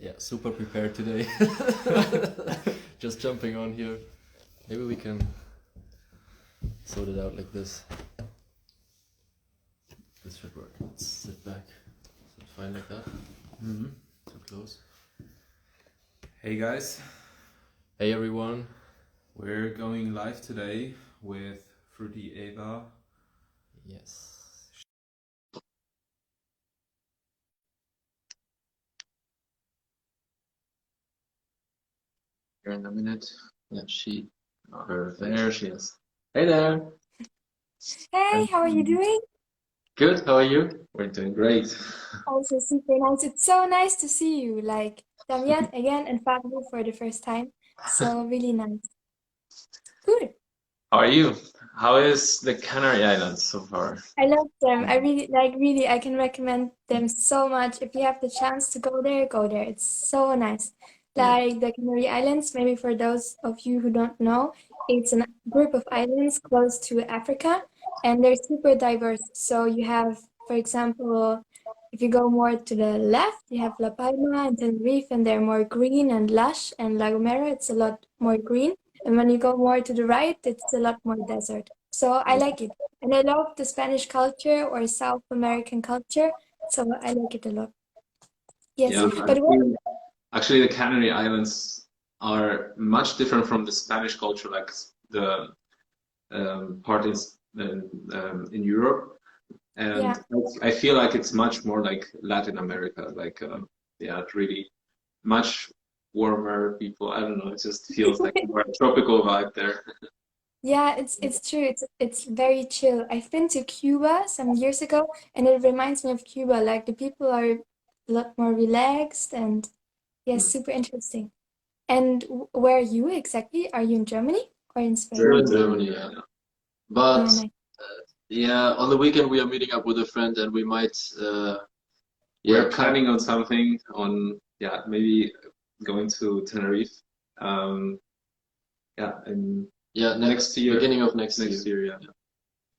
Yeah, super prepared today. Just jumping on here. Maybe we can sort it out like this. This should work. Let's sit back. Is it fine like that? Mm-hmm. Too close. Hey guys, Hey everyone. we're going live today with Fruity Eva. Yes. Here in a minute. Yeah, there she is. Hey there. Hey, how are you doing? Good, how are you? We're doing great. Also super nice. It's so nice to see you, like Damian again and Fabio for the first time. So really nice. Good. How are you? How is the Canary Islands so far? I love them. I really, I can recommend them so much. If you have the chance to go there, go there. It's so nice. Like the Canary Islands, maybe for those of you who don't know, it's a group of islands close to Africa, and they're super diverse. So you have, for example, if you go more to the left, you have La Palma and Tenerife, and they're more green and lush, and La Gomera, it's a lot more green. And when you go more to the right, it's a lot more desert. So I like it. And I love the Spanish culture or South American culture, so I like it a lot. Yes, Yeah, but what? actually, the Canary Islands are much different from the Spanish culture, like the part in Europe. And Yeah, I feel like it's much more like Latin America, like yeah, really much warmer people. I don't know, it just feels like more a tropical vibe there. yeah, it's true. It's very chill. I've been to Cuba some years ago, and it reminds me of Cuba. Like the people are a lot more relaxed and yes, super interesting. And where are you exactly? Are you in Germany or in We're Spain? in Germany, yeah. Ah, But nice. yeah, on the weekend we are meeting up with a friend and we might we're planning on something on yeah, maybe going to Tenerife. Yeah, and yeah, next year. Beginning of next year, yeah.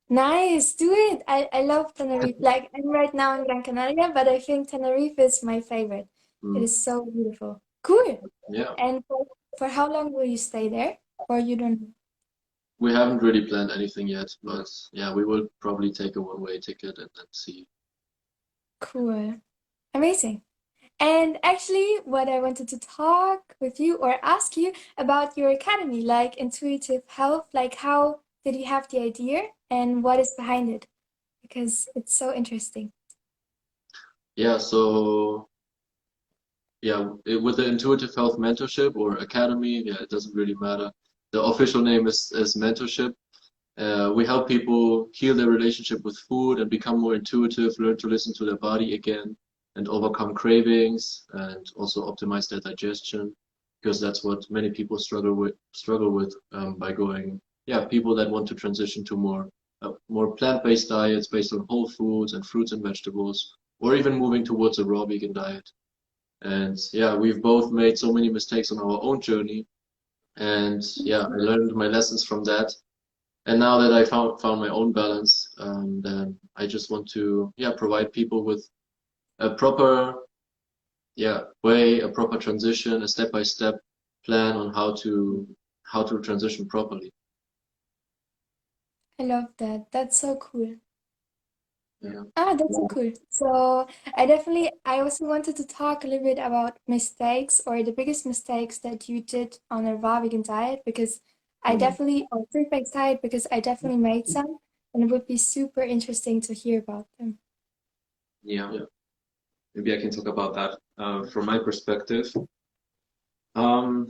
Nice, do it. I love Tenerife. Like I'm right now in Gran Canaria, but I think Tenerife is my favorite. It is so beautiful. Cool. Yeah. And for how long will you stay there? Or you don't know? We haven't really planned anything yet, but yeah, we will probably take a one-way ticket and then see. Cool. Amazing. And actually, what I wanted to talk with you or ask you about your academy, like intuitive health, like how did you have the idea and what is behind it? Because it's so interesting. Yeah, so yeah, with the Intuitive Health Mentorship or Academy, yeah, it doesn't really matter. The official name is mentorship. We help people heal their relationship with food and become more intuitive, learn to listen to their body again, and overcome cravings, and also optimize their digestion, because that's what many people struggle with by going. Yeah, people that want to transition to more plant-based diets based on whole foods and fruits and vegetables, or even moving towards a raw vegan diet. And yeah, we've both made so many mistakes on our own journey. And yeah, I learned my lessons from that. And now that I found my own balance, then I just want to yeah provide people with a proper way, a proper transition, a step-by-step plan on how to transition properly. I love that. That's so cool. Yeah. Ah, that's so cool. So I also wanted to talk a little bit about mistakes or the biggest mistakes that you did on a raw vegan diet because or fruit-based diet because I definitely made some and it would be super interesting to hear about them. Yeah. Maybe I can talk about that. From my perspective, um,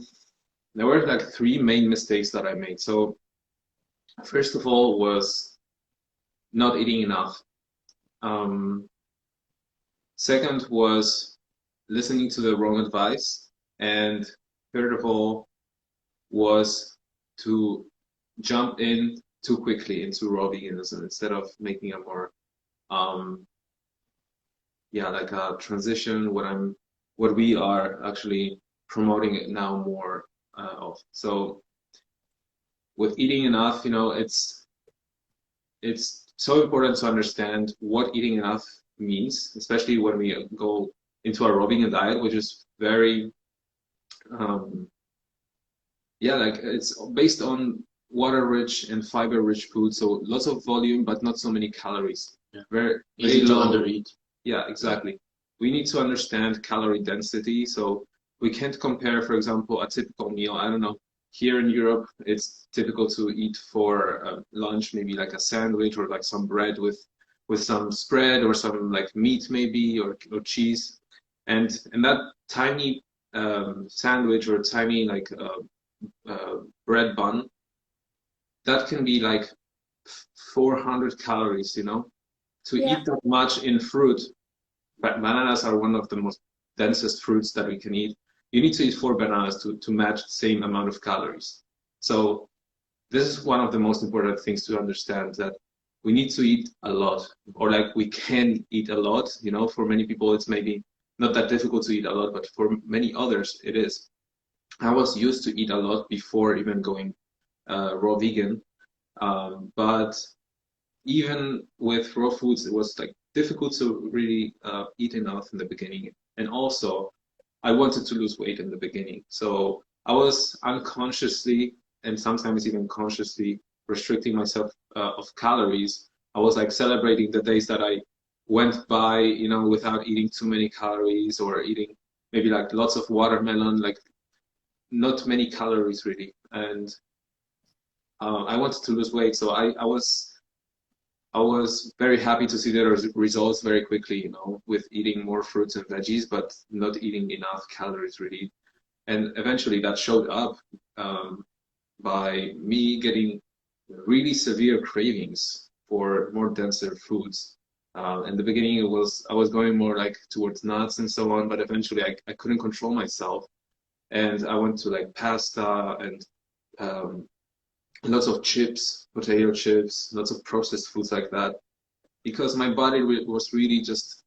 there were like three main mistakes that I made. So first of all was not eating enough. Um, Second was listening to the wrong advice. And third of all was to jump in too quickly into raw veganism instead of making a more like a transition what we are actually promoting it now more of. So with eating enough, it's so important to understand what eating enough means, especially when we go into a Ravican diet, which is very yeah, like it's based on water-rich and fiber-rich food, so lots of volume, but not so many calories. Yeah. Very Easy to low. undereat. Yeah, exactly. We need to understand calorie density, so we can't compare, for example, a typical meal. I don't know. Here in Europe, it's typical to eat for lunch, maybe like a sandwich or like some bread with some spread or some like meat maybe or cheese, and that tiny sandwich or tiny like bread bun, that can be like 400 calories, you know? To Yeah. eat that much in fruit, but bananas are one of the most densest fruits that we can eat. You need to eat 4 bananas to match the same amount of calories. So this is one of the most important things to understand, that we need to eat a lot, or like we can eat a lot. You know, for many people, it's maybe not that difficult to eat a lot, but for many others, it is. I was used to eat a lot before even going raw vegan, but even with raw foods, it was like difficult to really eat enough in the beginning. And also, I wanted to lose weight in the beginning, so I was unconsciously and sometimes even consciously restricting myself of calories. I was like celebrating the days that I went by, you know, without eating too many calories, or eating maybe like lots of watermelon, like not many calories really. And I wanted to lose weight, so I was very happy to see the results very quickly, you know, with eating more fruits and veggies, but not eating enough calories really. And eventually that showed up by me getting really severe cravings for more denser foods. In the beginning, I was going more like towards nuts and so on, but eventually I couldn't control myself, and I went to like pasta and um, lots of chips, potato chips, lots of processed foods like that, because my body was really just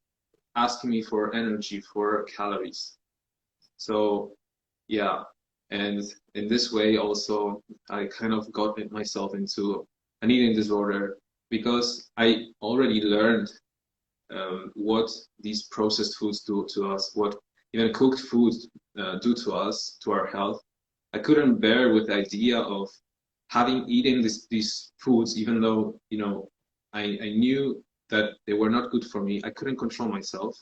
asking me for energy, for calories. So yeah, and in this way also I kind of got myself into an eating disorder, because I already learned what these processed foods do to us, what even cooked foods do to us, to our health. I couldn't bear with the idea of having eaten these foods, even though, you know, I knew that they were not good for me. I couldn't control myself,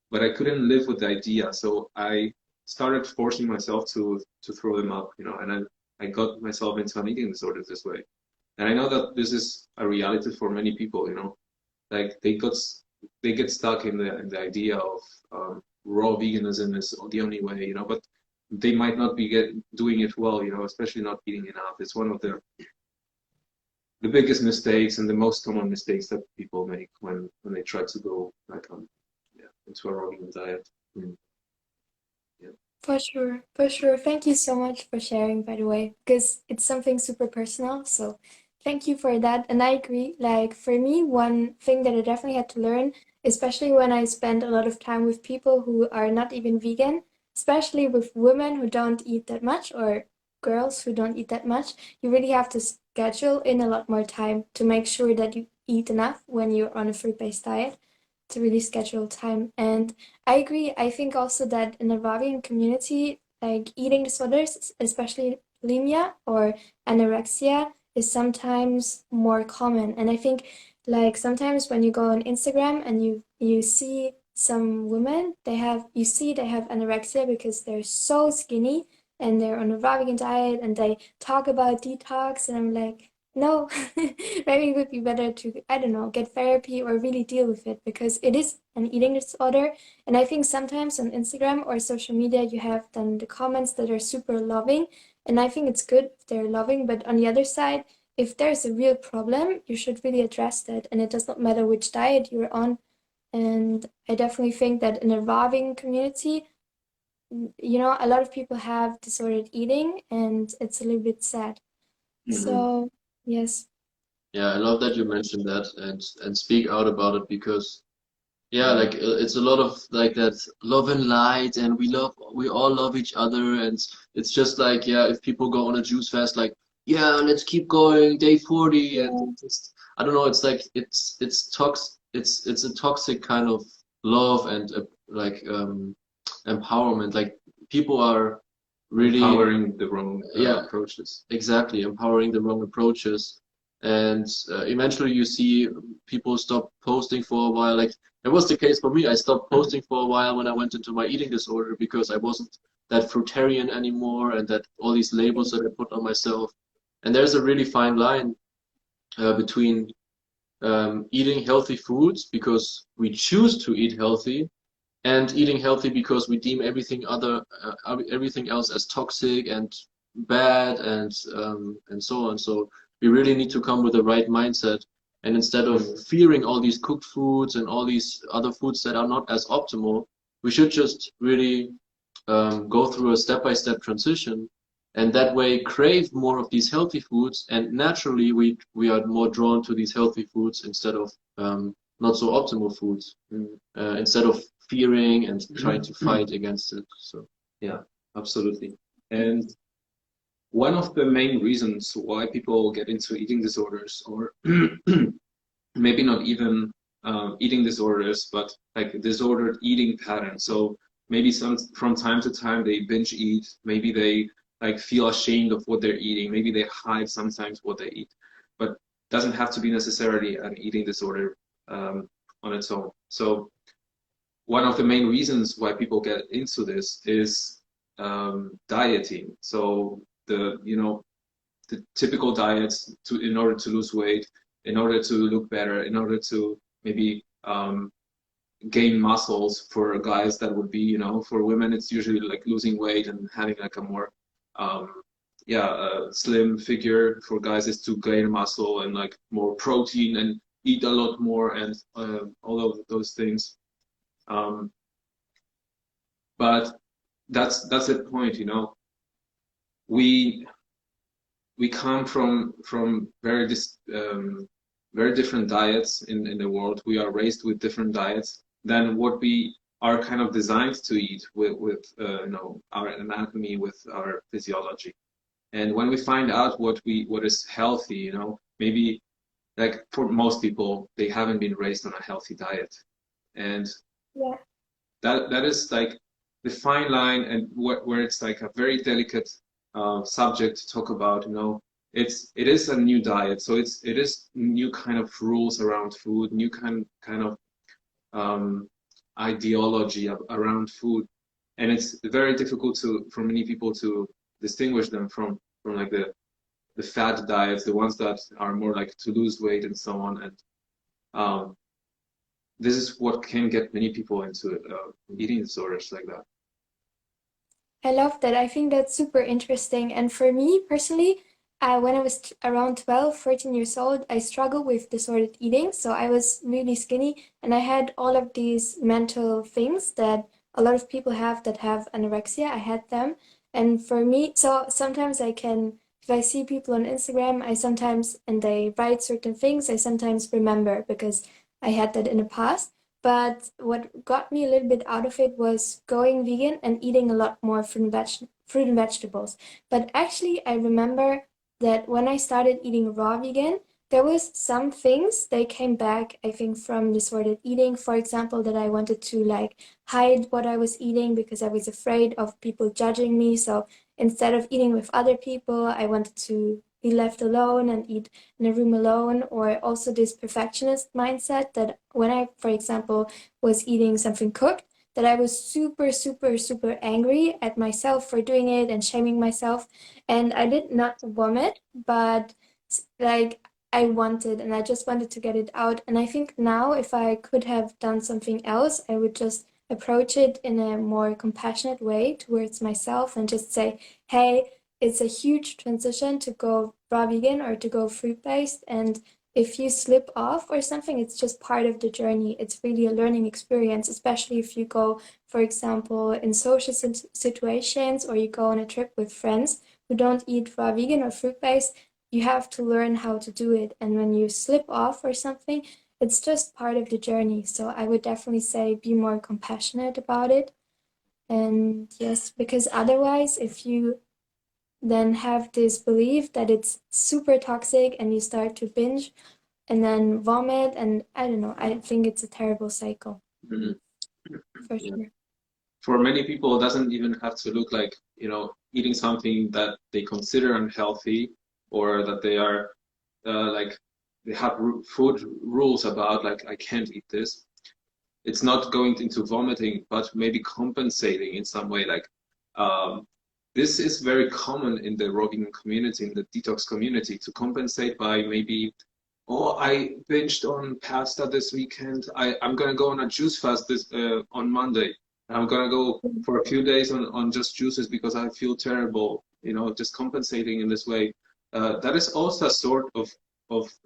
but I couldn't live with the idea. So I started forcing myself to throw them up, you know, and I got myself into an eating disorder this way. And I know that this is a reality for many people, you know, like they get stuck in the idea of raw veganism is the only way, you know, but they might not be doing it well, you know, especially not eating enough. It's one of the biggest mistakes and the most common mistakes that people make when they try to go like yeah, into a raw vegan diet. Mm. Yeah. For sure, for sure. Thank you so much for sharing, by the way, because it's something super personal. So thank you for that. And I agree, like for me, one thing that I definitely had to learn, especially when I spend a lot of time with people who are not even vegan, especially with women who don't eat that much or girls who don't eat that much, you really have to schedule in a lot more time to make sure that you eat enough when you're on a fruit-based diet, to really schedule time. And I agree. I think also that in the Ravian community, like eating disorders, especially bulimia or anorexia, is sometimes more common. And I think like sometimes when you go on Instagram and you see some women, they have anorexia because they're so skinny and they're on a Ravian diet and they talk about detox, and I'm like, no, maybe it would be better to, I don't know, get therapy or really deal with it, because it is an eating disorder. And I think sometimes on Instagram or social media, you have then the comments that are super loving. And I think it's good if they're loving. But on the other side, if there's a real problem, you should really address that. And it does not matter which diet you're on. And I definitely think that in a Raving community, you know, a lot of people have disordered eating, and it's a little bit sad. Mhm. So, yes. Yeah, I love that you mentioned that and speak out about it, because yeah, like it's a lot of like that love and light, and we all love each other, and it's just like, yeah, if people go on a juice fast, like, yeah, let's keep going, day 40, and Yeah. it's just, I don't know, it's like it's a toxic kind of love and empowerment. Like people are really Empowering the wrong Yeah. approaches. exactly empowering the wrong approaches, and eventually you see people stop posting for a while. Like it was the case for me. I stopped posting for a while when I went into my eating disorder because I wasn't that fruitarian anymore, and that all these labels that I put on myself. And there's a really fine line between eating healthy foods because we choose to eat healthy, and eating healthy because we deem everything else as toxic and bad, and so on. So we really need to come with the right mindset, and instead of fearing all these cooked foods and all these other foods that are not as optimal, we should just really go through a step-by-step transition, and that way crave more of these healthy foods, and naturally we are more drawn to these healthy foods instead of not so optimal foods, instead of fearing and trying to fight against it. So Yeah, absolutely. And one of the main reasons why people get into eating disorders, or maybe not even eating disorders, but like disordered eating patterns. So maybe from time to time they binge eat, maybe they like feel ashamed of what they're eating, maybe they hide sometimes what they eat, but doesn't have to be necessarily an eating disorder on its own. So one of the main reasons why people get into this is dieting. So the typical diets in order to lose weight, in order to look better, in order to maybe gain muscles. For guys, that would be, for women, it's usually like losing weight and having like a more slim figure. For guys, is to gain muscle and like more protein and eat a lot more and all of those things. But that's the point, we come from very different diets in the world. We are raised with different diets than what we are kind of designed to eat with our anatomy, with our physiology. And when we find out what is healthy, maybe like for most people, they haven't been raised on a healthy diet, and Yeah. that is like the fine line, and where it's like a very delicate subject to talk about. It is a new diet, so it is new kind of rules around food, new kind of ideology around food, and it's very difficult for many people to distinguish them from like the fad diets, the ones that are more like to lose weight and so on. And this is what can get many people into eating disorders like that. I love that. I think that's super interesting. And for me personally, when I was around 12, 13 years old, I struggled with disordered eating. So I was really skinny and I had all of these mental things that a lot of people have that have anorexia. I had them. And for me, so sometimes if I see people on Instagram, and they write certain things, I sometimes remember because I had that in the past. But what got me a little bit out of it was going vegan and eating a lot more fruit and vegetables. But actually, I remember that when I started eating raw vegan, there was some things they came back, I think, from disordered eating. For example, that I wanted to like hide what I was eating because I was afraid of people judging me. So instead of eating with other people, I wanted to be left alone and eat in a room alone, or also this perfectionist mindset that when I, for example, was eating something cooked, that I was super, super, super angry at myself for doing it and shaming myself. And I did not vomit, but like I just wanted to get it out. And I think now if I could have done something else, I would just approach it in a more compassionate way towards myself and just say, hey, it's a huge transition to go raw vegan or to go fruit-based. And if you slip off or something, it's just part of the journey. It's really a learning experience, especially if you go, for example, in social situations, or you go on a trip with friends who don't eat raw vegan or fruit-based. You have to learn how to do it. And when you slip off or something, it's just part of the journey. So I would definitely say be more compassionate about it. And yes, because otherwise, if you then have this belief that it's super toxic and you start to binge and then vomit, and I don't know, I think it's a terrible cycle. Mhm. for Yeah. sure. For many people, it doesn't even have to look like, eating something that they consider unhealthy, or that they are like they have food rules about, like I can't eat this. It's not going into vomiting, but maybe compensating in some way. Like this is very common in the Ravican community, in the detox community, to compensate by maybe, oh, I binged on pasta this weekend. I'm gonna go on a juice fast this on Monday. I'm gonna go for a few days on just juices because I feel terrible. Just compensating in this way. That is also a sort of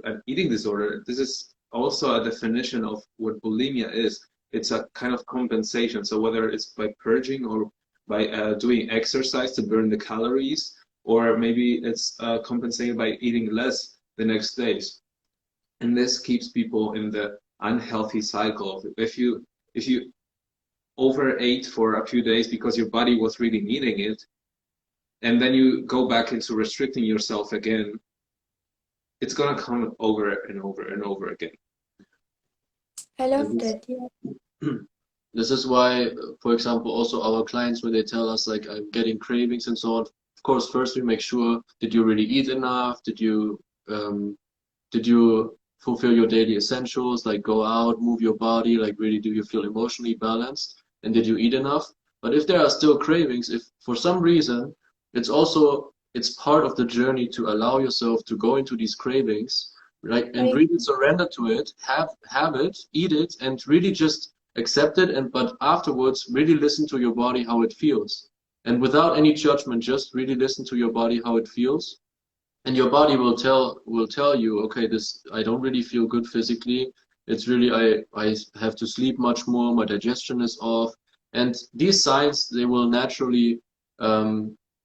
an eating disorder. This is also a definition of what bulimia is. It's a kind of compensation. So whether it's by purging or by doing exercise to burn the calories, or maybe it's compensating by eating less the next days. And this keeps people in the unhealthy cycle. If you overate for a few days because your body was really needing it, and then you go back into restricting yourself again, it's gonna come over and over and over again. I love This that. Yeah. is, this is why, for example, also our clients, when they tell us like I'm getting cravings and so on, of course, first we make sure, did you really eat enough? Did you fulfill your daily essentials, like go out, move your body, like really do you feel emotionally balanced? And did you eat enough? But if there are still cravings, if for some reason it's part of the journey to allow yourself to go into these cravings, right? And I, really surrender to it, have it, eat it, and really just accept it, and but afterwards really listen to your body how it feels. And without any judgment, just really listen to your body how it feels, and your body will tell you, okay, this, I don't really feel good physically. It's really, I have to sleep much more, my digestion is off. And these signs, they will naturally,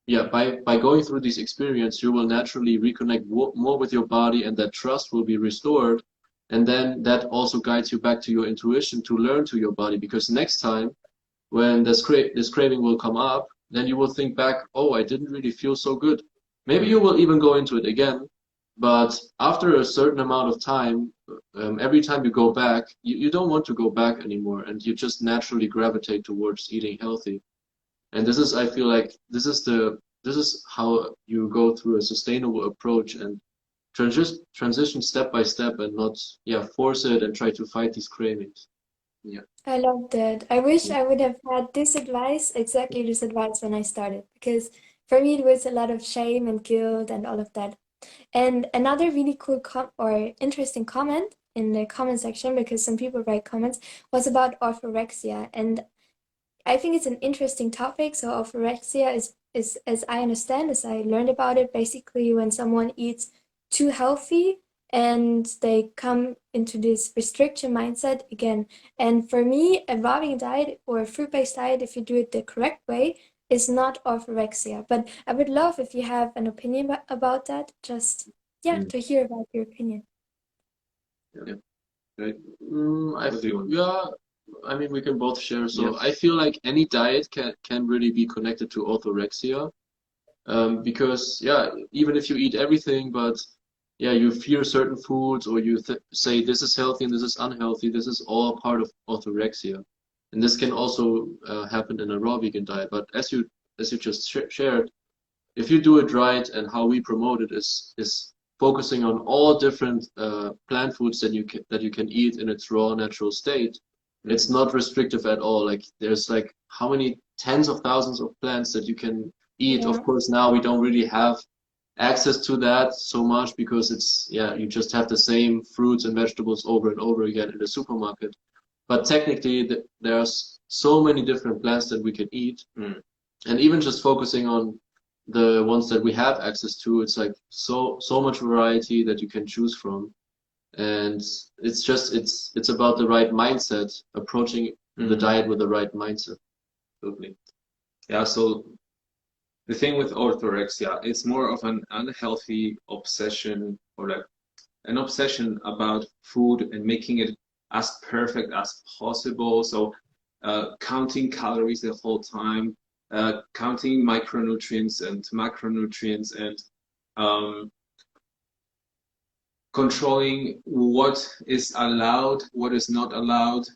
yeah, by going through this experience, you will naturally reconnect more with your body, and that trust will be restored. And then that also guides you back to your intuition to learn to your body, because next time when this craving will come up, then you will think back, oh, I didn't really feel so good. Maybe you will even go into it again, but after a certain amount of time, every time you go back, you don't want to go back anymore, and you just naturally gravitate towards eating healthy. And this is, I feel like, this is how you go through a sustainable approach and transition step by step, and not, yeah, force it and try to fight these cravings. Yeah. I love that. I wish I would have had this advice, exactly this advice when I started, because for me it was a lot of shame and guilt and all of that. And another really cool or interesting comment in the comment section, because some people write comments, was about orthorexia. And I think it's an interesting topic. So orthorexia is, as I understand, as I learned about it, basically when someone eats too healthy and they come into this restriction mindset again. And for me, a Ravican diet or a fruit-based diet, if you do it the correct way, is not orthorexia. But I would love if you have an opinion about that, just, yeah, Mm. to hear about your opinion. Yeah. Right? I What do you feel, want? yeah, I mean, we can both share. So Yeah. I feel like any diet can really be connected to orthorexia. Because yeah, even if you eat everything, but yeah, you fear certain foods, or you th say this is healthy and this is unhealthy, this is all part of orthorexia. And this can also happen in a raw vegan diet. But as you just shared, if you do it right, and how we promote it is focusing on all different plant foods that you can eat in its raw natural state. It's not restrictive at all. Like there's like how many tens of thousands of plants that you can eat. Yeah, Of course, now we don't really have access to that so much, because it's, yeah, you just have the same fruits and vegetables over and over again in the supermarket. But technically, there's so many different plants that we can eat. Mm. And even just focusing on the ones that we have access to, it's like so much variety that you can choose from. And it's about the right mindset, approaching the diet with the right mindset. Totally. Yeah. So the thing with orthorexia, it's more of an unhealthy obsession, or like an obsession about food and making it as perfect as possible. So counting calories the whole time, counting micronutrients and macronutrients, and um, controlling what is allowed, what is not allowed,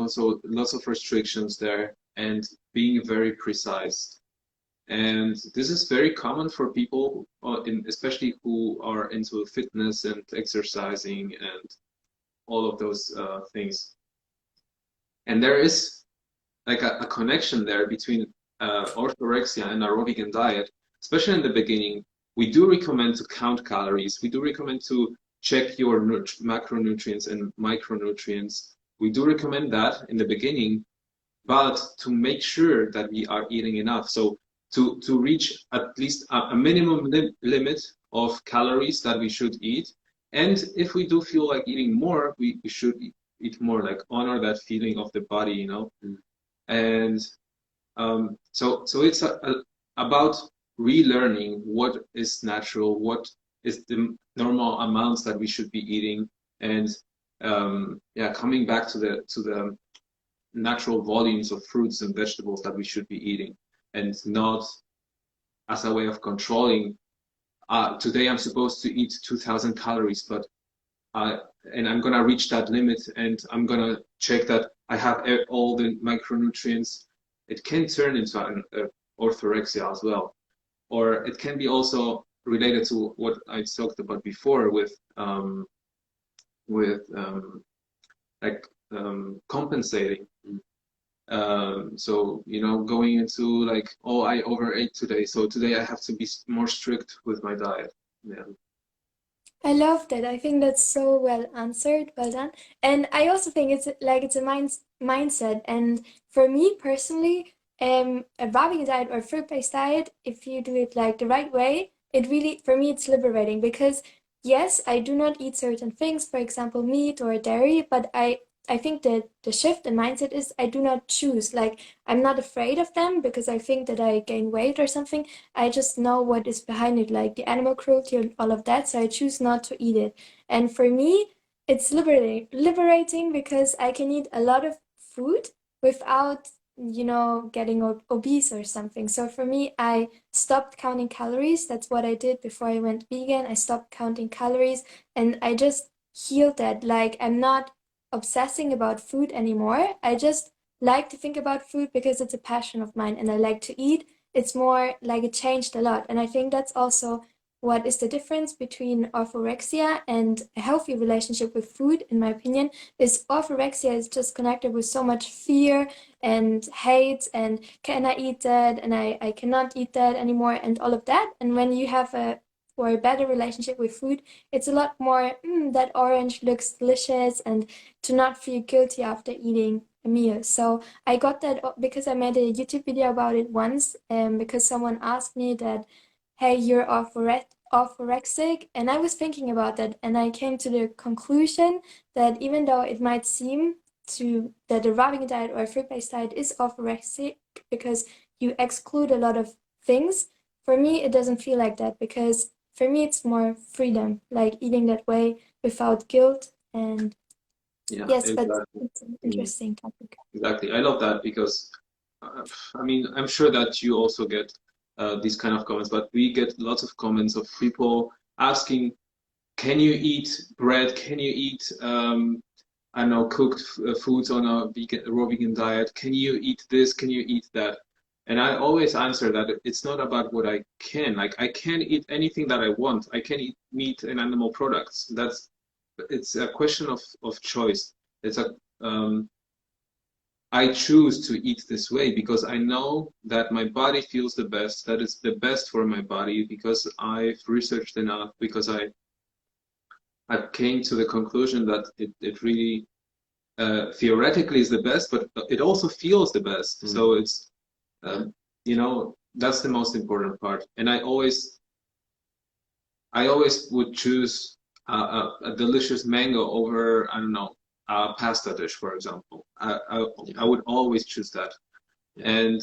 so lots of restrictions there, and being very precise. And this is very common for people, especially who are into fitness and exercising and all of those things. And there is like a connection there between orthorexia and a Ravican diet, especially in the beginning. We do recommend to count calories. We do recommend to check your macronutrients and micronutrients. We do recommend that in the beginning, but to make sure that we are eating enough. So to reach at least a minimum limit of calories that we should eat. And if we do feel like eating more, we should eat more, like honor that feeling of the body, And so it's about relearning what is natural, what is the normal amounts that we should be eating, and coming back to the natural volumes of fruits and vegetables that we should be eating, and not as a way of controlling. Today I'm supposed to eat 2,000 calories, but and I'm gonna reach that limit, and I'm gonna check that I have all the micronutrients. It can turn into an orthorexia as well, or it can be also related to what I talked about before with compensating. So going into like, oh, I overate today, so today I have to be more strict with my diet. Yeah. I love that. I think that's so well answered. Well done. And I also think it's a mindset. And for me personally, a Ravican diet or fruit-based diet, if you do it like the right way, it really, for me, it's liberating because yes, I do not eat certain things, for example, meat or dairy, but I think that the shift in mindset is I do not choose. Like, I'm not afraid of them because I think that I gain weight or something. I just know what is behind it, like the animal cruelty and all of that. So I choose not to eat it. And for me, it's liberating because I can eat a lot of food without, getting obese or something. So for me, I stopped counting calories. That's what I did before I went vegan. I stopped counting calories and I just healed that. Like, I'm not obsessing about food anymore. I just like to think about food because it's a passion of mine and I like to eat. It's more like it changed a lot. And I think that's also what is the difference between orthorexia and a healthy relationship with food, in my opinion, is orthorexia is just connected with so much fear and hate and can I eat that and I cannot eat that anymore and all of that. And when you have a better relationship with food, it's a lot more, that orange looks delicious, and to not feel guilty after eating a meal. So I got that because I made a YouTube video about it once, because someone asked me that, hey, you're orthorexic, and I was thinking about that, and I came to the conclusion that even though it might seem that the Ravican diet or a fruit-based diet is orthorexic because you exclude a lot of things, for me it doesn't feel like that because for me it's more freedom, like eating that way without guilt. And yes, exactly. but it's an interesting topic. Exactly. I love that because I'm sure that you also get these kind of comments, but we get lots of comments of people asking, can you eat bread? Can you eat I don't know, cooked foods on a raw vegan diet? Can you eat this? Can you eat that? And I always answer that it's not about what I can. Like, I can eat anything that I want. I can eat meat and animal products. It's a question of choice. It's I choose to eat this way because I know that my body feels the best, that it's the best for my body, because I've researched enough, because I came to the conclusion that it really theoretically is the best, but it also feels the best. So it's that's the most important part. And I always would choose a delicious mango over, I don't know, a pasta dish, for example. I would always choose that. And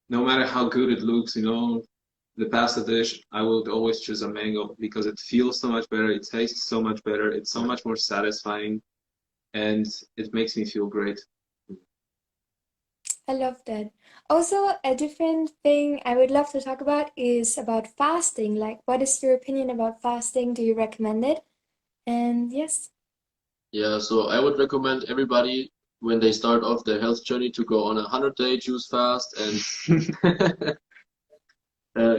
no matter how good it looks, the pasta dish, I would always choose a mango because it feels so much better, it tastes so much better, it's so much more satisfying, and it makes me feel great. I love that. Also, a different thing I would love to talk about is about fasting. Like, what is your opinion about fasting? Do you recommend it? And yes, Yeah, so I would recommend everybody when they start off their health journey to go on a 100-day juice fast and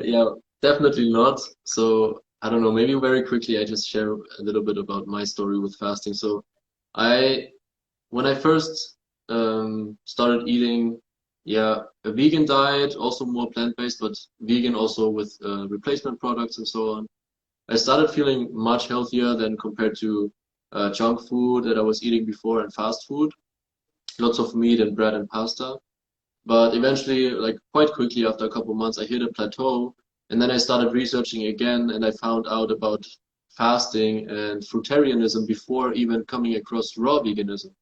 yeah, definitely not. So I don't know, maybe very quickly I just share a little bit about my story with fasting. So I when I first started eating, yeah, a vegan diet, also more plant-based, but vegan also with replacement products and so on. I started feeling much healthier than compared to junk food that I was eating before and fast food. Lots of meat and bread and pasta. But eventually, like quite quickly after a couple months, I hit a plateau. And then I started researching again and I found out about fasting and fruitarianism before even coming across raw veganism.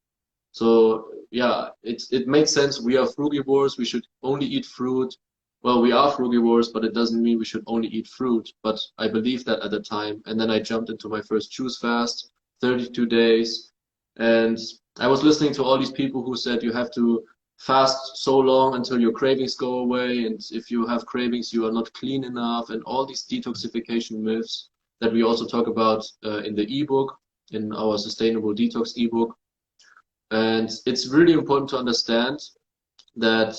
So yeah, it makes sense. We are frugivores. We should only eat fruit. Well, we are frugivores, but it doesn't mean we should only eat fruit. But I believed that at the time. And then I jumped into my first juice fast, 32 days. And I was listening to all these people who said you have to fast so long until your cravings go away. And if you have cravings, you are not clean enough. And all these detoxification myths that we also talk about in the ebook, in our Sustainable Detox ebook. And it's really important to understand that,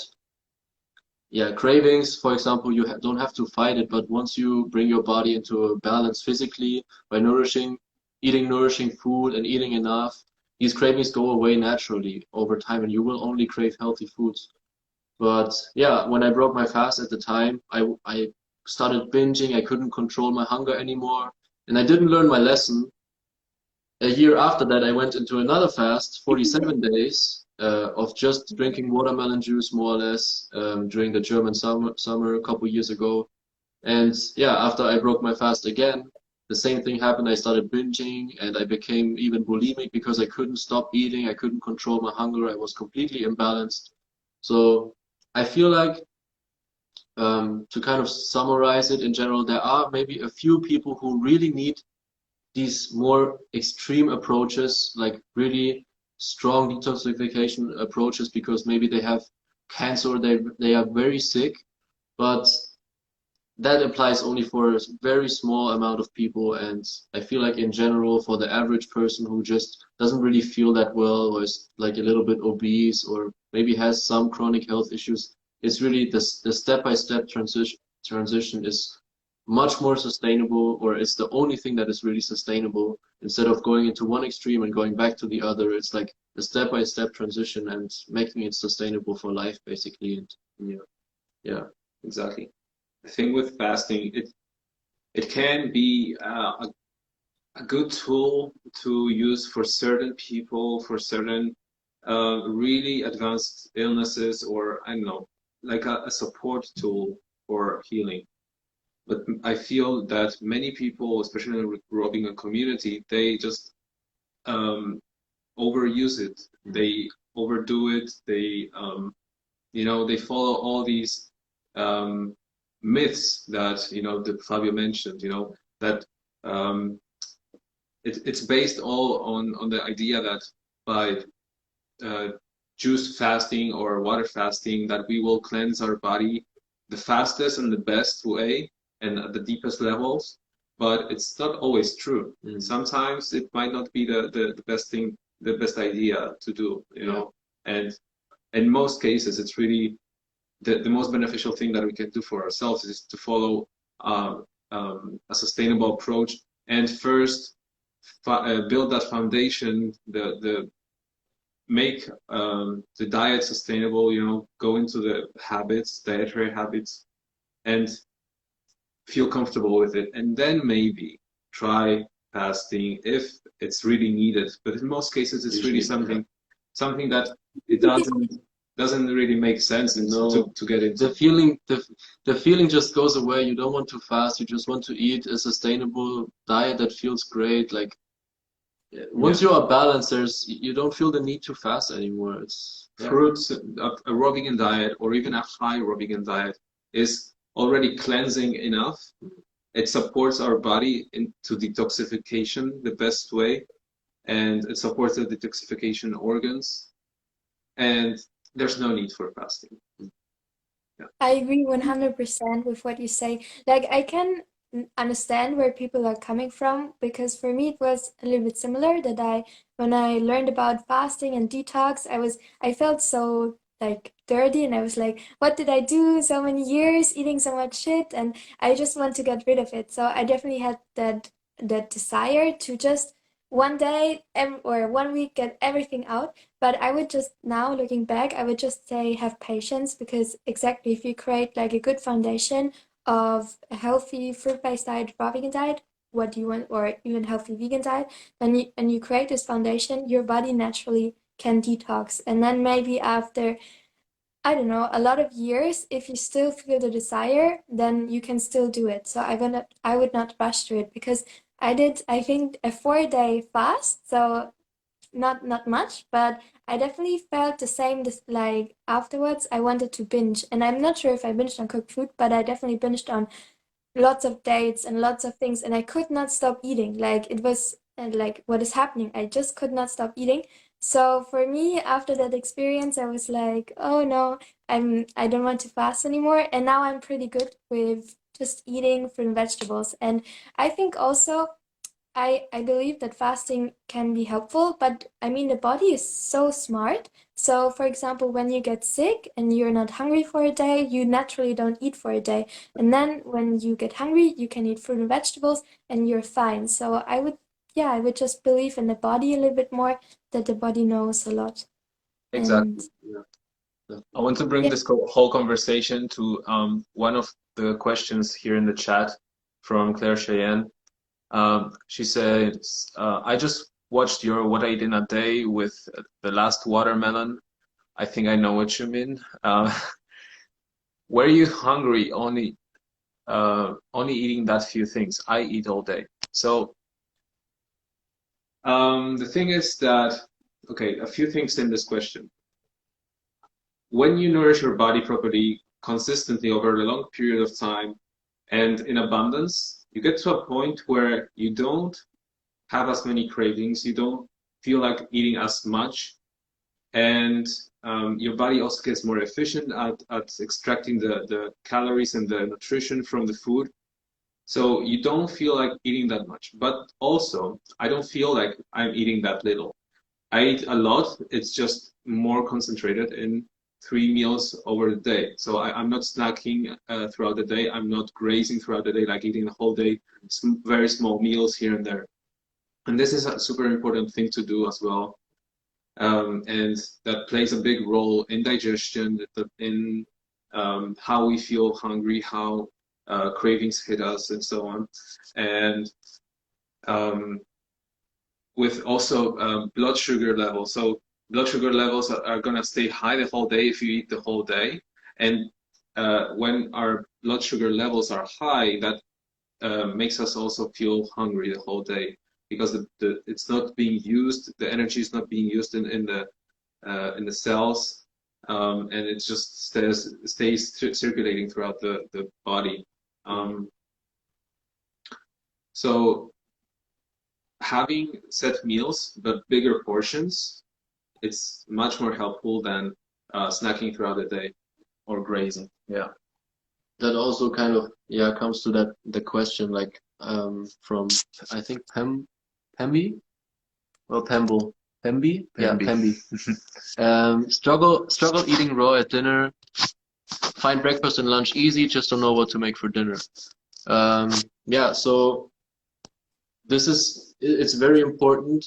yeah, cravings, for example, you don't have to fight it, but once you bring your body into a balance physically by eating nourishing food and eating enough, these cravings go away naturally over time and you will only crave healthy foods. But yeah, when I broke my fast at the time, I started binging. I couldn't control my hunger anymore. And I didn't learn my lesson. A year after that, I went into another fast, 47 days, of just drinking watermelon juice, more or less, during the German summer a couple years ago. And yeah, after I broke my fast again, the same thing happened. I started binging and I became even bulimic because I couldn't stop eating. I couldn't control my hunger. I was completely imbalanced. So I feel like, to kind of summarize it in general, there are maybe a few people who really need these more extreme approaches, like really strong detoxification approaches, because maybe they have cancer, they are very sick, but that applies only for a very small amount of people. And I feel like in general, for the average person who just doesn't really feel that well, or is like a little bit obese, or maybe has some chronic health issues, it's really the step-by-step transition is much more sustainable, or it's the only thing that is really sustainable. Instead of going into one extreme and going back to the other, it's like a step-by-step transition and making it sustainable for life, basically. And yeah, yeah. Exactly. The thing with fasting, it can be a good tool to use for certain people, for certain really advanced illnesses, or I don't know, like a support tool for healing. But I feel that many people, especially in the Ravican community, they just overuse it. They overdo it. They they follow all these myths that that Fabio mentioned. That it's based all on the idea that by juice fasting or water fasting, that we will cleanse our body the fastest and the best way and at the deepest levels. But it's not always true. Sometimes it might not be the best thing, the best idea to do, and in most cases it's really the most beneficial thing that we can do for ourselves is to follow a sustainable approach, and first build that foundation, the make the diet sustainable, go into the dietary habits, and feel comfortable with it, and then maybe try fasting if it's really needed. But in most cases, it's really something that it doesn't really make sense to get into. The feeling just goes away. You don't want to fast. You just want to eat a sustainable diet that feels great. Like once you are balanced, you don't feel the need to fast anymore. It's fruits, a raw vegan diet, or even a high raw vegan diet is already cleansing enough. It supports our body into detoxification the best way, and it supports the detoxification organs, and there's no need for fasting. I agree 100% with what you say. Like, I can understand where people are coming from, because for me it was a little bit similar that when I learned about fasting and detox, I felt so like dirty, and I was like, what did I do so many years eating so much shit? And I just want to get rid of it. So I definitely had that desire to just one day or one week get everything out. But I would just, now looking back, I would just say have patience, because exactly, if you create like a good foundation of a healthy fruit-based diet, raw vegan diet, what do you want, or even healthy vegan diet, then you create this foundation, your body naturally can detox. And then maybe after, I don't know, a lot of years, if you still feel the desire, then you can still do it. So I would not rush to it, because I did, I think, a 4-day fast. So not much, but I definitely felt the same. This, like afterwards, I wanted to binge, and I'm not sure if I binged on cooked food, but I definitely binged on lots of dates and lots of things, and I could not stop eating. Like it was like, what is happening? I just could not stop eating. So for me, after that experience, I was like, oh no, I don't want to fast anymore. And now I'm pretty good with just eating fruit and vegetables. And I think also I believe that fasting can be helpful, but I mean, the body is so smart. So, for example, when you get sick and you're not hungry for a day, you naturally don't eat for a day. And then when you get hungry, you can eat fruit and vegetables and you're fine. So yeah, I would just believe in the body a little bit more, that the body knows a lot. And Exactly. Yeah. I want to bring yeah, this whole conversation to one of the questions here in the chat from Claire Cheyenne. She says, I just watched your What I Eat in a Day with the last watermelon. I think I know what you mean. Were you hungry only eating that few things? I eat all day. So the thing is that, okay, a few things in this question. When you nourish your body properly, consistently over a long period of time, and in abundance, you get to a point where you don't have as many cravings, you don't feel like eating as much, and your body also gets more efficient at extracting the calories and the nutrition from the food. So you don't feel like eating that much. But also, I don't feel like I'm eating that little. I eat a lot, it's just more concentrated in 3 meals over the day. So I'm not snacking throughout the day. I'm not grazing throughout the day, like eating the whole day, very small meals here and there. And this is a super important thing to do as well. And that plays a big role in digestion, in how we feel hungry, how cravings hit us, and so on. And with also blood sugar levels. So blood sugar levels are going to stay high the whole day if you eat the whole day. And when our blood sugar levels are high, that makes us also feel hungry the whole day, because it's not being used, the energy is not being used in the cells, and it just stays circulating throughout the body. So having set meals but bigger portions, it's much more helpful than snacking throughout the day or grazing. Yeah. That also kind of comes to the question, like from, I think, Pemby, well, Pemble, Pemby, yeah, Pemby. Pemby. Struggle eating raw at dinner. Find breakfast and lunch easy, just don't know what to make for dinner. Yeah, so it's very important.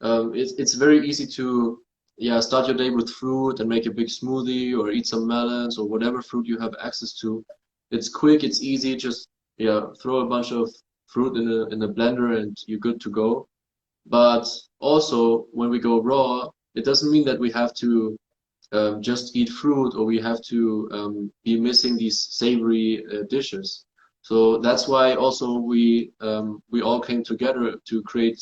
It's very easy to start your day with fruit and make a big smoothie, or eat some melons or whatever fruit you have access to. It's quick, it's easy, just throw a bunch of fruit in a blender and you're good to go. But also, when we go raw, it doesn't mean that we have to just eat fruit, or we have to be missing these savory dishes. So that's why also we all came together to create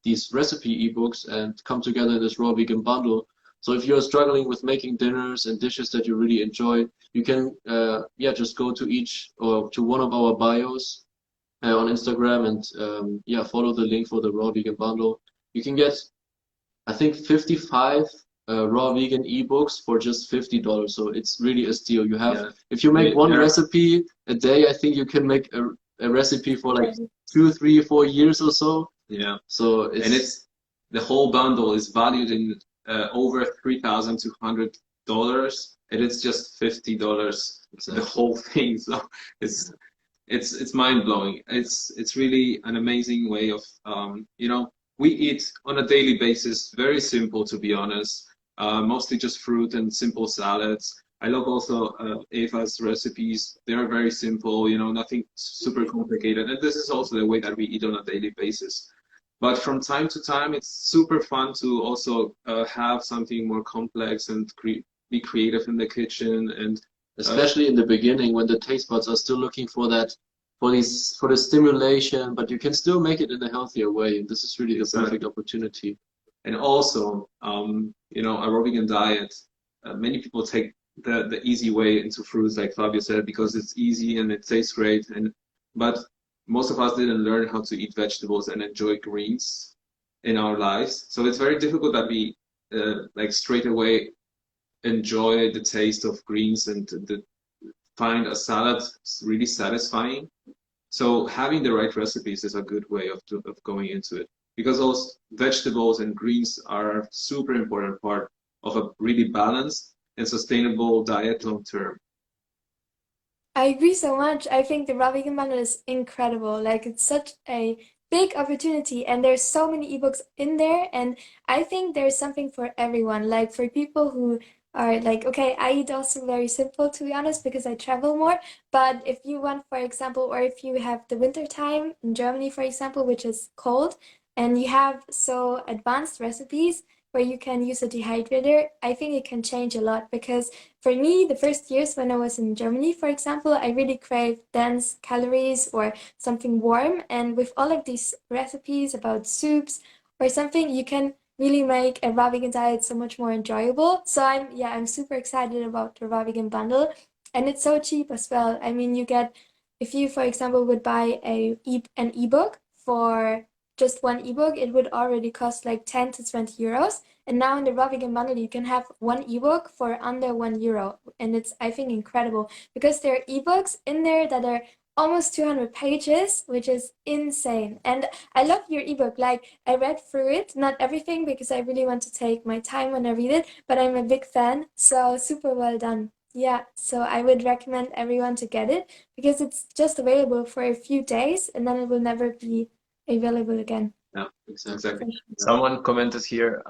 these recipe ebooks and come together in this raw vegan bundle. So if you're struggling with making dinners and dishes that you really enjoy, you can just go to each or to one of our bios on Instagram and follow the link for the raw vegan bundle. You can get, I think, 55 raw vegan ebooks for just $50. So it's really a steal. You have, if you make one recipe a day, I think you can make a recipe for like 2, 3, 4 years or so. Yeah. So And it's the whole bundle is valued in over $3,200, and it's just $50 the whole thing. So it's mind blowing. It's really an amazing way of you know, we eat on a daily basis, very simple to be honest, mostly just fruit and simple salads. I love also Eva's recipes. They are very simple, you know, nothing super complicated. And this is also the way that we eat on a daily basis. But from time to time, it's super fun to also have something more complex and be creative in the kitchen. And especially in the beginning when the taste buds are still looking for that, for the stimulation, but you can still make it in a healthier way. And this is really the perfect opportunity. And also, you know, a Ravican diet, many people take the easy way into fruits, like Fabio said, because it's easy and it tastes great. But most of us didn't learn how to eat vegetables and enjoy greens in our lives. So it's very difficult that we like straight away enjoy the taste of greens and find a salad really satisfying. So having the right recipes is a good way of going into it, because those vegetables and greens are a super important part of a really balanced and sustainable diet long term. I agree so much. I think the Ravican bundle is incredible. Like it's such a big opportunity and there's so many ebooks in there, and I think there's something for everyone. Like for people who are like, okay, I eat also very simple to be honest because I travel more. But if you want, for example, or if you have the winter time in Germany, for example, which is cold, and you have so advanced recipes where you can use a dehydrator, I think it can change a lot because for me, the first years when I was in Germany, for example, I really craved dense calories or something warm. And with all of these recipes about soups or something, you can really make a Ravigan diet so much more enjoyable. So I'm super excited about the Ravigan bundle. And it's so cheap as well. I mean, you get, if you, for example, would buy an ebook for just one ebook, it would already cost like 10 to 20 euros. And now in the Ravigan bundle, you can have one ebook for under €1. And it's, I think, incredible because there are ebooks in there that are almost 200 pages, which is insane. And I love your ebook. Like, I read through it, not everything because I really want to take my time when I read it, but I'm a big fan. So super well done. Yeah, so I would recommend everyone to get it because it's just available for a few days and then it will never be available again. Yeah, exactly. Someone commented here,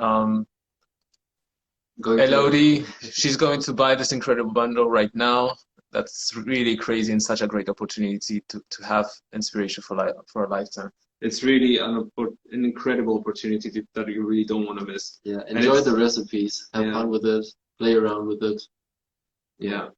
Going to- Elodie, she's going to buy this incredible bundle right now. That's really crazy and such a great opportunity to have inspiration for a lifetime. It's really an incredible opportunity that you really don't want to miss. Yeah, enjoy the recipes, have fun with it, play around with it. Yeah.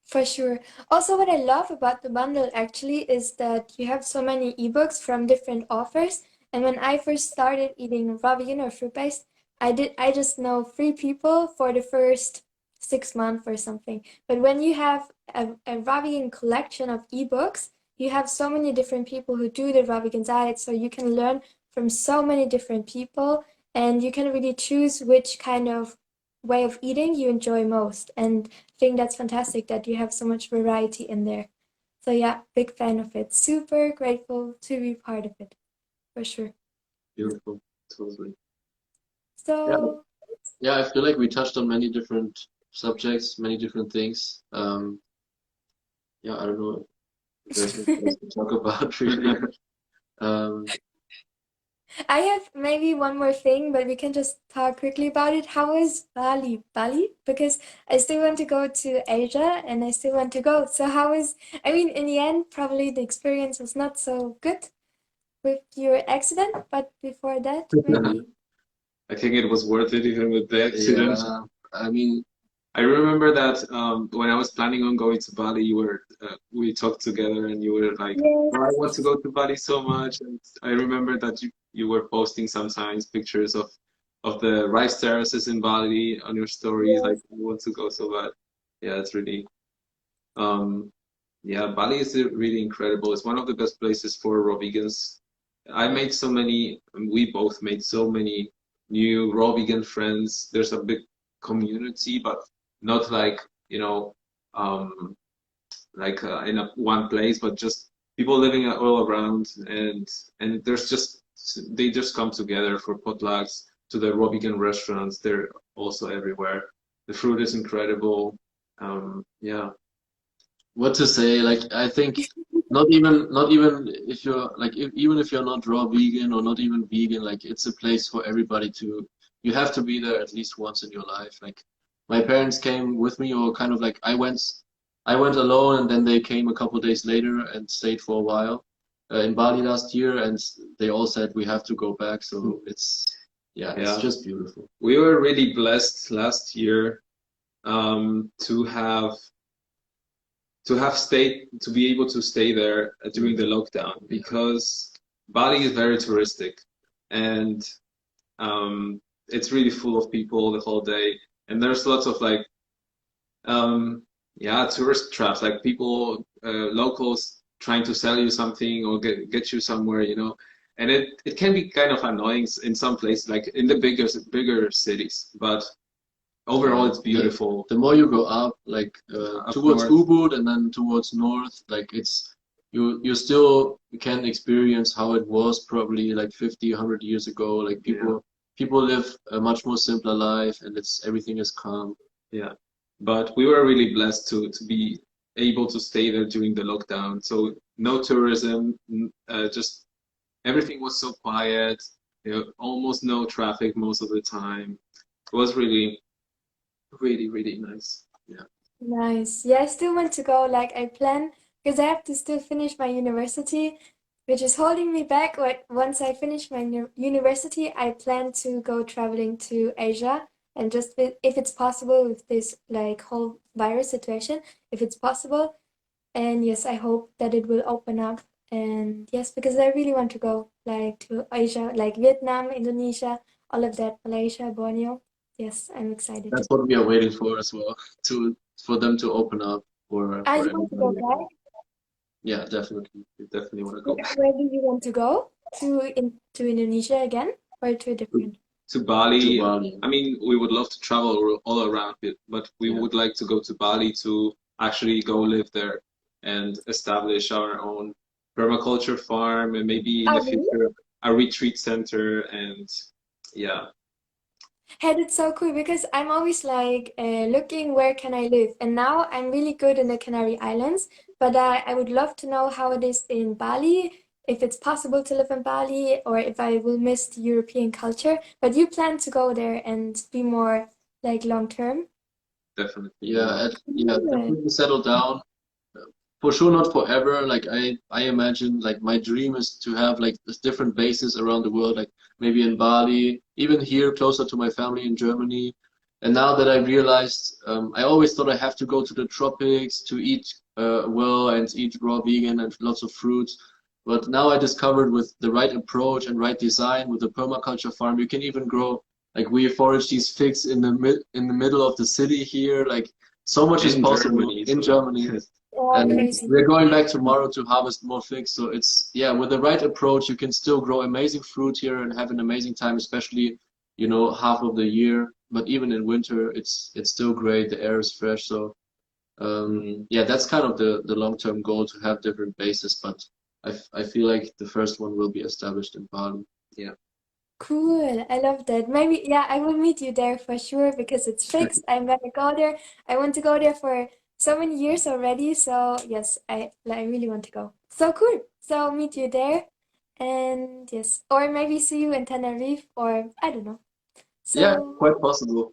For sure. Also, what I love about the bundle actually is that you have so many ebooks from different authors. And when I first started eating Ravigan or fruit-based, I just know 3 people for the first 6 months or something. But when you have a Ravigan collection of ebooks, you have so many different people who do the Ravigan diet, so you can learn from so many different people, and you can really choose which kind of way of eating you enjoy most. And I think that's fantastic that you have so much variety in there. So yeah, big fan of it. Super grateful to be part of it, for sure. Beautiful, totally. So Yeah, I feel like we touched on many different subjects, many different things. Yeah, I don't know if there's anything else to talk about really. I have maybe one more thing, but we can just talk quickly about it. How is Bali? Because I still want to go to Asia and I still want to go. So I mean, in the end, probably the experience was not so good with your accident, but before that, maybe. I think it was worth it even with the accident. Yeah, I mean, I remember that when I was planning on going to Bali, we talked together and you were like, Yes. "Oh, I want to go to Bali so much." And I remember that you were posting sometimes pictures of the rice terraces in Bali on your stories, Yes. like I want to go so bad. Yeah, it's really yeah, Bali is really incredible. It's one of the best places for raw vegans. We both made so many new raw vegan friends. There's a big community, but not like, you know, in one place, but just people living all around, and they just come together for potlucks. To the Ravican restaurants, they're also everywhere. The food is incredible. Yeah. What to say? Like I think not even if you're like even if you're not raw vegan or not even vegan, like it's a place for everybody to. You have to be there at least once in your life. Like my parents came with me, or kind of like I went alone, and then they came a couple days later and stayed for a while in Bali last year, and they all said we have to go back. So it's Yeah. just beautiful. We were really blessed last year to have to be able to stay there during the lockdown, because Bali is very touristic, and it's really full of people the whole day, and there's lots of like tourist traps, like people locals trying to sell you something or get you somewhere, and it can be kind of annoying in some places, like in the bigger cities, but overall it's beautiful. The more you go up, like Up towards north. Ubud and then towards north, like it's you still can experience how it was probably like 50, 100 years ago. Like people live a much more simpler life, and everything is calm. Yeah, but we were really blessed to be able to stay there during the lockdown. So no tourism, just everything was so quiet. Almost no traffic most of the time. It was really, really, really nice. Yeah. Nice. Yeah, I still want to go. Like I plan, because I have to still finish my university, which is holding me back. Once I finish my university, I plan to go traveling to Asia, and just if it's possible with this like whole virus situation, if it's possible. And yes, I hope that it will open up. And yes, because I really want to go like to Asia, like Vietnam, Indonesia, all of that, Malaysia, Borneo. Yes, I'm excited to That's go. what we are waiting for as well, for them to open up for You want to go everybody. back? Yeah, definitely. We definitely want to go back Where do you want to go? To Indonesia again, or to a different? to Bali. To Bali. I mean, we would love to travel all around it, but we Yeah. would like to go to Bali to actually go live there and establish our own permaculture farm, and maybe in Oh, the really? future a retreat center. And yeah, Hey, that's so cool because I'm always like looking where can I live, and now I'm really good in the Canary Islands, but I would love to know how it is in Bali, if it's possible to live in Bali, or if I will miss the European culture. But you plan to go there and be more like long term? definitely. Yeah, Yeah. definitely settle down. For sure, not forever. Like I imagine, like my dream is to have like this different bases around the world, like maybe in Bali, even here closer to my family in Germany. And now that I realized, I always thought I have to go to the tropics to eat well and eat raw vegan and lots of fruits. But now I discovered with the right approach and right design with the permaculture farm, you can even grow like we forage these figs in the middle of the city here. Like so much is In possible Germany, in so Germany. Oh, And crazy. we're going back tomorrow to harvest more figs. So it's, yeah, with the right approach, you can still grow amazing fruit here and have an amazing time, especially, half of the year. But even in winter, it's still great. The air is fresh. So, yeah, that's kind of the long-term goal, to have different bases. But I feel like the first one will be established in Bali. yeah. Cool. I love that. Maybe, yeah, I will meet you there for sure because it's fixed. I'm gonna go there. I want to go there for so many years already. So yes, I really want to go. So cool. So meet you there. And yes, or maybe see you in Tenerife, or I don't know. Yeah, So quite possible.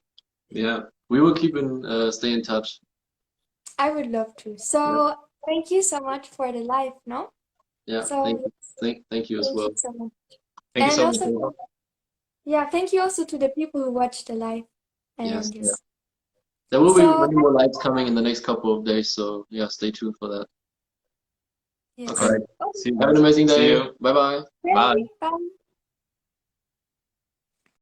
Yeah. We will stay in touch. I would love to. Yeah, So thank you so much for the live, no? yeah. Thank So you. Thank you as thank well. you so much. Thank you And so much. also, yeah, thank you also to the people who watched the live. Yes. And yes. There will be So many more lives coming in the next couple of days, so yeah, stay tuned for that. yes. Okay. All right. Oh, See you Have an guys. amazing See day. you. Bye bye. Bye. bye.